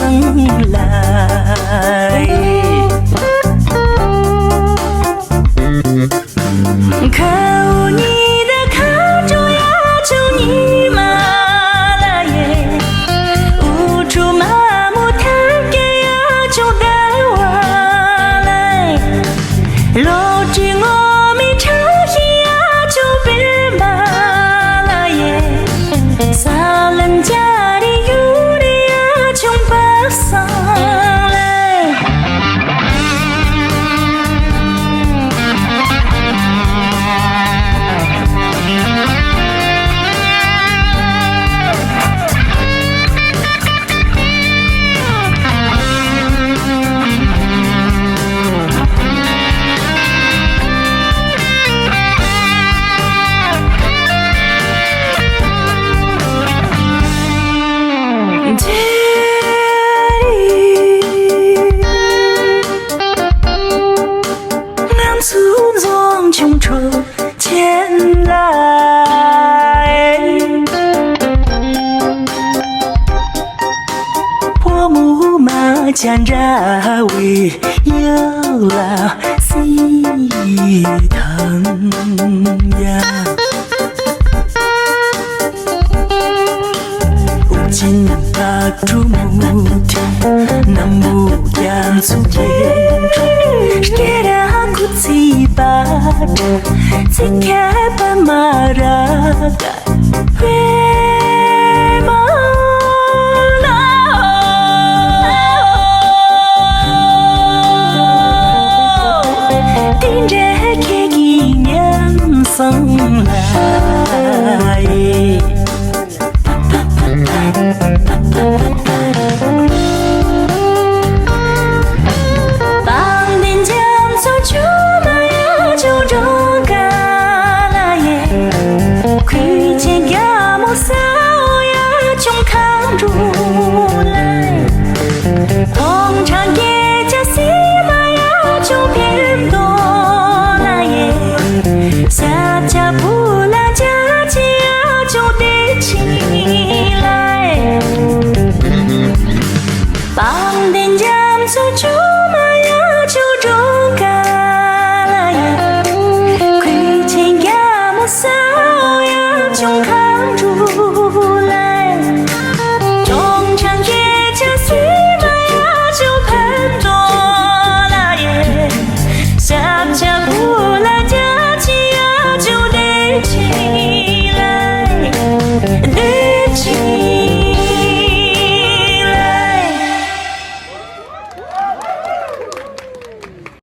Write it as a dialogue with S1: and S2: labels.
S1: 生来。可有你的卡住呀，就你嘛啦耶，无处麻木太给呀，就带我来，路只我没差异呀，就别嘛啦耶，撒人家的有的呀，就把上来。粗壮穷愁前来，破木马将这位有老西藤呀，无尽把竹木地，那木样粗天中。Aku baca Sikapa maraga Tin ra kia ghi nhắn sống lại Hãy subscribe cho kênh Ghiền Mì Gõ để không bỏ lỡ